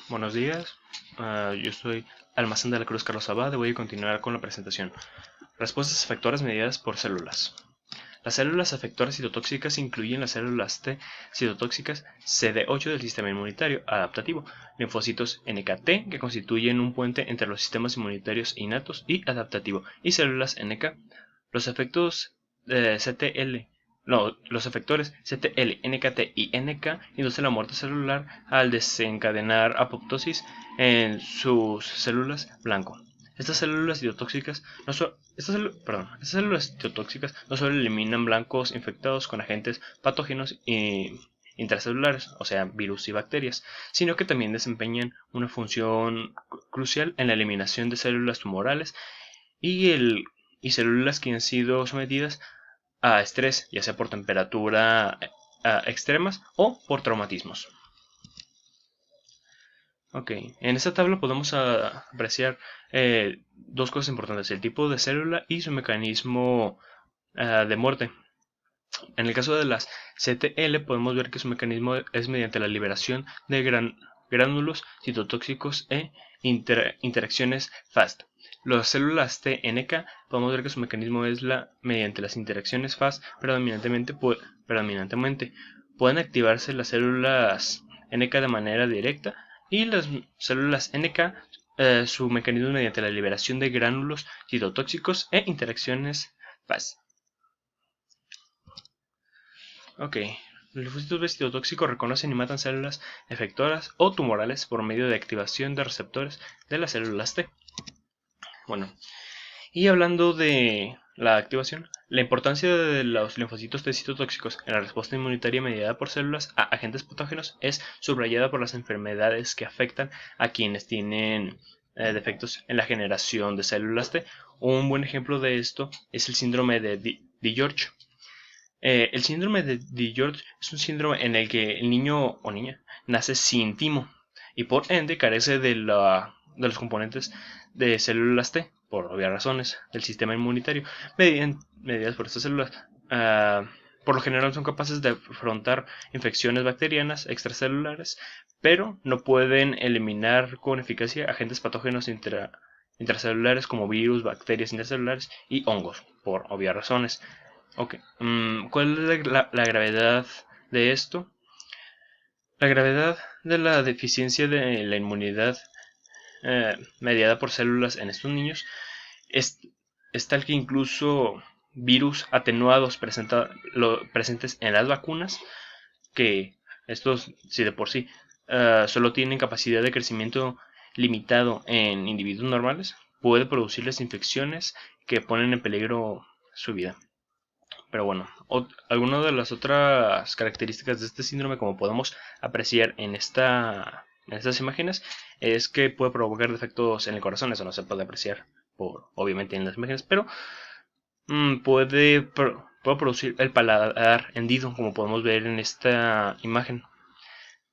Buenos días, yo soy Almacén de la Cruz Carlos Abad y voy a continuar con la presentación. Respuestas efectoras mediadas por células. Las células efectoras citotóxicas incluyen las células T citotóxicas CD8 del sistema inmunitario adaptativo, linfocitos NKT que constituyen un puente entre los sistemas inmunitarios innatos y adaptativo, y células NK. Los efectos CTL No, los efectores CTL, NKT y NK inducen la muerte celular al desencadenar apoptosis en sus células blanco. Estas células citotóxicas no so- estas, celu- perdón, estas células citotóxicas no solo eliminan blancos infectados con agentes patógenos y intracelulares, o sea, virus y bacterias, sino que también desempeñan una función crucial en la eliminación de células tumorales y, y células que han sido sometidas a estrés, ya sea por temperatura extremas o por traumatismos. Ok, en esta tabla podemos apreciar dos cosas importantes, el tipo de célula y su mecanismo de muerte. En el caso de las CTL podemos ver que su mecanismo es mediante la liberación de gránulos citotóxicos e interacciones FAST. Las células TNK podemos ver que su mecanismo es mediante las interacciones FAST predominantemente. Pueden activarse las células NK de manera directa y las células NK su mecanismo es mediante la liberación de gránulos citotóxicos e interacciones FAST. Ok, los linfocitos citotóxicos reconocen y matan células efectoras o tumorales por medio de activación de receptores de las células T. Bueno, y hablando de la activación, la importancia de los linfocitos T citotóxicos en la respuesta inmunitaria mediada por células a agentes patógenos es subrayada por las enfermedades que afectan a quienes tienen defectos en la generación de células T. Un buen ejemplo de esto es el síndrome de George. El síndrome de George es un síndrome en el que el niño o niña nace sin timo y por ende carece de los componentes de células T, por obvias razones, del sistema inmunitario, mediadas por estas células. Por lo general son capaces de afrontar infecciones bacterianas extracelulares, pero no pueden eliminar con eficacia agentes patógenos intracelulares como virus, bacterias intracelulares y hongos, por obvias razones. Ok, ¿cuál es la gravedad de esto? La gravedad de la deficiencia de la inmunidad mediada por células en estos niños es, es tal que incluso virus atenuados presentes en las vacunas, que estos, si de por sí, solo tienen capacidad de crecimiento limitado en individuos normales, puede producirles infecciones que ponen en peligro su vida. Pero bueno, algunas de las otras características de este síndrome, como podemos apreciar en estas imágenes, es que puede provocar defectos en el corazón. Eso no se puede apreciar obviamente en las imágenes, pero puede producir el paladar hendido, como podemos ver en esta imagen,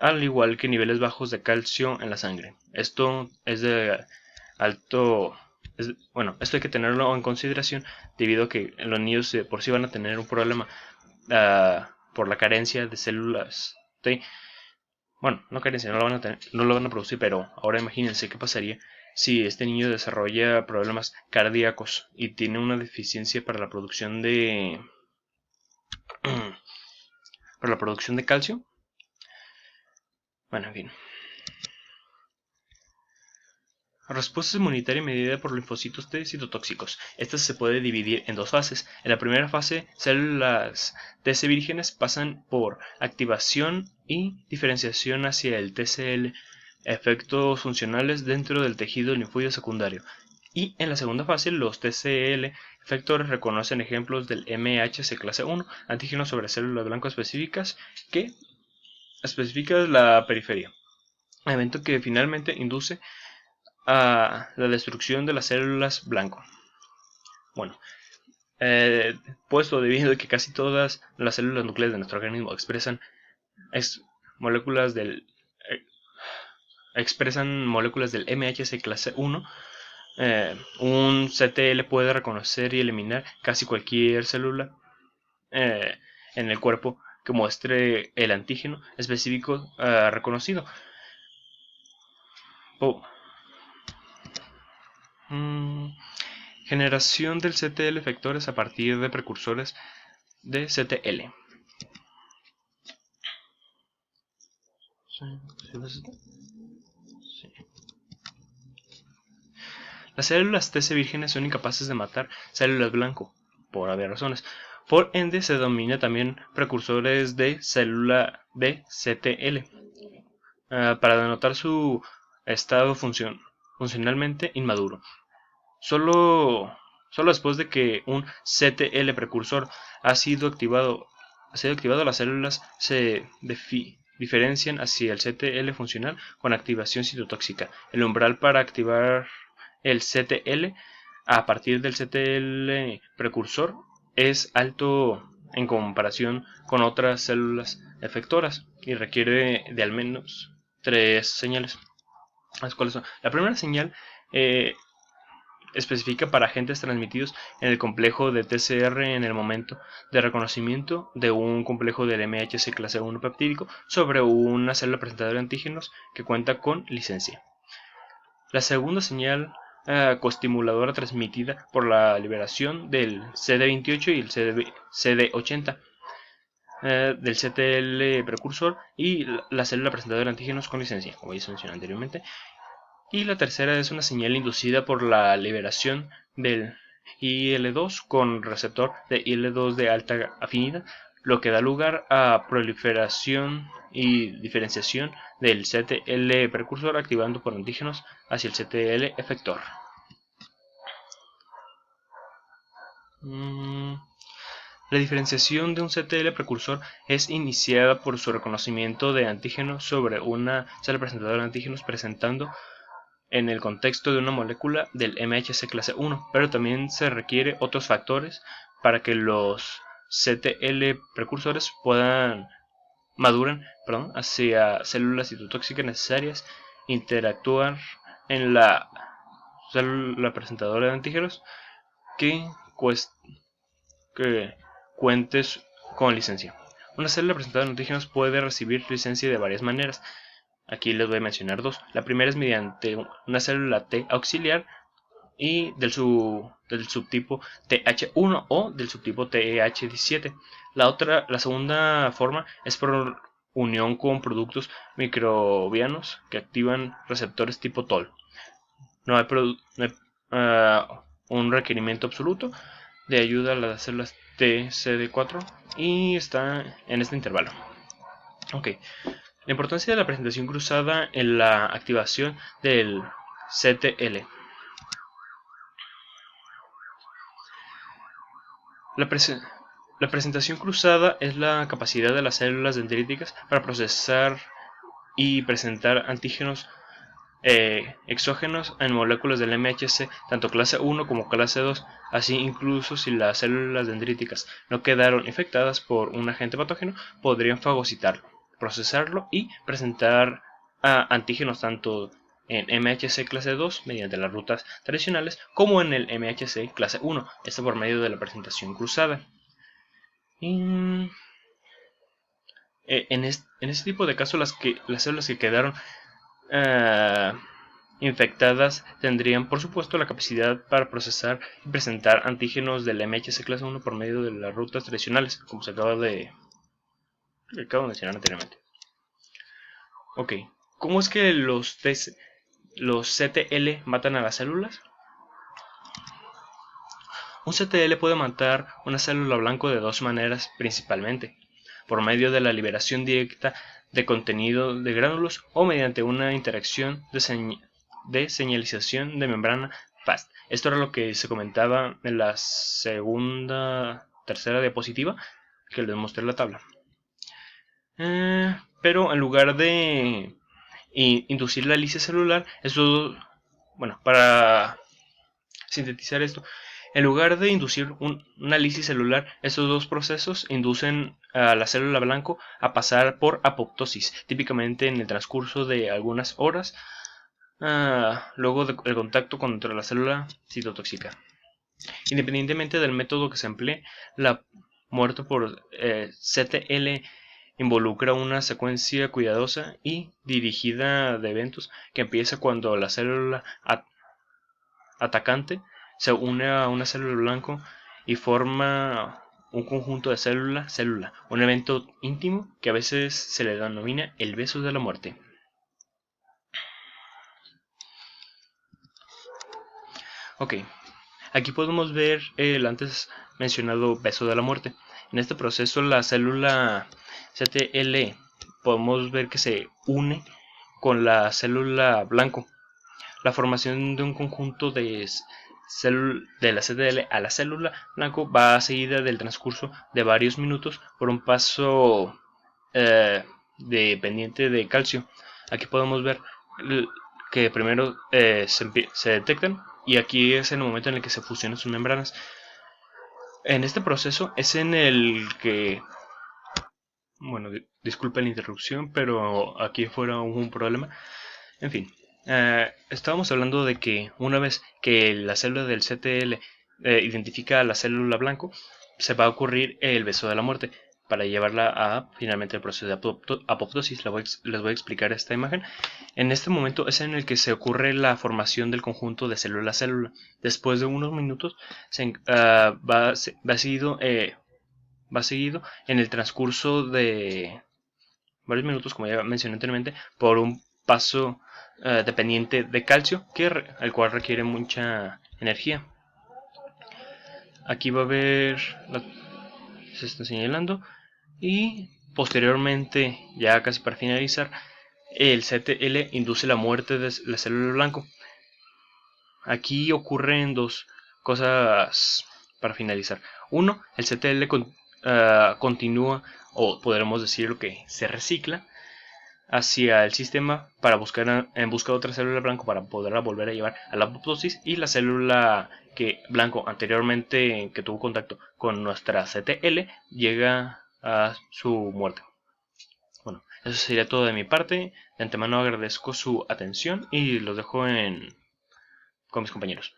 al igual que niveles bajos de calcio en la sangre. Esto es de alto bueno, esto hay que tenerlo en consideración debido a que los niños por sí van a tener un problema por la carencia de células T. Bueno, no carencia, no lo van a tener, no lo van a producir, pero ahora imagínense qué pasaría si este niño desarrolla problemas cardíacos y tiene una deficiencia para la producción de para la producción de calcio. Bueno, en fin. Respuesta inmunitaria medida por linfocitos T citotóxicos. Esta se puede dividir en dos fases. En la primera fase, células TC vírgenes pasan por activación y diferenciación hacia el TCL, efectos funcionales dentro del tejido linfóide secundario. Y en la segunda fase, los TCL efectores reconocen ejemplos del MHC clase 1, antígenos sobre células blanco específicas que especifican la periferia, evento que finalmente induce a la destrucción de las células blanco. Bueno, puesto debido a que casi todas las células nucleares de nuestro organismo moléculas del MHC clase 1, un CTL puede reconocer y eliminar casi cualquier célula en el cuerpo que muestre el antígeno específico reconocido. Generación del CTL efectores a partir de precursores de CTL. Las células TC vírgenes son incapaces de matar células blanco, por varias razones. Por ende, se denomina también precursores de célula de CTL, para denotar su estado funcionalmente inmaduro. Solo después de que un CTL precursor ha sido activado, las células se diferencian hacia el CTL funcional con activación citotóxica. El umbral para activar el CTL a partir del CTL precursor es alto en comparación con otras células efectoras y requiere de al menos 3 señales. ¿Las cuales son? La primera señal especifica para agentes transmitidos en el complejo de TCR en el momento de reconocimiento de un complejo del MHC clase 1 peptídico sobre una célula presentadora de antígenos que cuenta con licencia. La segunda señal coestimuladora transmitida por la liberación del CD28 y el CD80 del CTL precursor y la célula presentadora de antígenos con licencia, como ya se mencionó anteriormente. Y la tercera es una señal inducida por la liberación del IL2 con receptor de IL2 de alta afinidad, lo que da lugar a proliferación y diferenciación del CTL precursor activando por antígenos hacia el CTL efector. La diferenciación de un CTL precursor es iniciada por su reconocimiento de antígenos sobre una célula presentadora de antígenos presentando en el contexto de una molécula del MHC clase 1, pero también se requiere otros factores para que los CTL precursores maduren hacia células citotóxicas necesarias, interactuar en la célula presentadora de antígenos que cuentes con licencia. Una célula presentadora de antígenos puede recibir licencia de varias maneras. Aquí les voy a mencionar dos. La primera es mediante una célula T auxiliar y del subtipo TH1 o del subtipo TEH17. La segunda forma es por unión con productos microbianos que activan receptores tipo TOL. No hay un requerimiento absoluto de ayuda a las células TCD4 y está en este intervalo. Ok. La importancia de la presentación cruzada en la activación del CTL. La presentación cruzada es la capacidad de las células dendríticas para procesar y presentar antígenos exógenos en moléculas del MHC, tanto clase 1 como clase 2, así incluso si las células dendríticas no quedaron infectadas por un agente patógeno, podrían fagocitarlo, procesarlo y presentar antígenos tanto en MHC clase 2 mediante las rutas tradicionales como en el MHC clase 1, esto por medio de la presentación cruzada. En este tipo de casos las células que quedaron infectadas tendrían por supuesto la capacidad para procesar y presentar antígenos del MHC clase 1 por medio de las rutas tradicionales, como se acabo de mencionar anteriormente. Ok, ¿cómo es que los CTL matan a las células? Un CTL puede matar una célula blanco de dos maneras principalmente, por medio de la liberación directa de contenido de gránulos o mediante una interacción de señalización de membrana FAST. Esto era lo que se comentaba en la tercera diapositiva que les mostré en la tabla. Pero en lugar de inducir la lisis celular, para sintetizar esto, en lugar de inducir una lisis celular, estos dos procesos inducen a la célula blanco a pasar por apoptosis, típicamente en el transcurso de algunas horas luego del contacto contra la célula citotóxica. Independientemente del método que se emplee, la muerte por CTL involucra una secuencia cuidadosa y dirigida de eventos que empieza cuando la célula atacante se une a una célula blanco y forma un conjunto de célula, un evento íntimo que a veces se le denomina el beso de la muerte. Ok, aquí podemos ver el antes mencionado beso de la muerte. En este proceso la célula CTL podemos ver que se une con la célula blanco. La formación de un conjunto de la CTL a la célula blanco va seguida del transcurso de varios minutos por un paso dependiente de calcio. Aquí podemos ver que primero se detectan y aquí es el momento en el que se fusionan sus membranas. En este proceso es en el que, bueno, disculpen la interrupción, pero aquí fuera hubo un problema. En fin, estábamos hablando de que una vez que la célula del CTL identifica a la célula blanco, se va a ocurrir el beso de la muerte para llevarla a finalmente el proceso de apoptosis. Les voy a explicar esta imagen. En este momento es en el que se ocurre la formación del conjunto de célula a célula. Después de unos minutos va seguido en el transcurso de varios minutos, como ya mencioné anteriormente, por un paso dependiente de calcio, el cual requiere mucha energía. Aquí va a haber, se está señalando, y posteriormente, ya casi para finalizar, el CTL induce la muerte de la célula blanco. Aquí ocurren dos cosas para finalizar. Uno, el CTL continúa, o podremos decir lo que se recicla, hacia el sistema para buscar en busca de otra célula blanco para poderla volver a llevar a la apoptosis, y la célula que blanco anteriormente que tuvo contacto con nuestra CTL llega a su muerte. Bueno, eso sería todo de mi parte. De antemano agradezco su atención y los dejo con mis compañeros.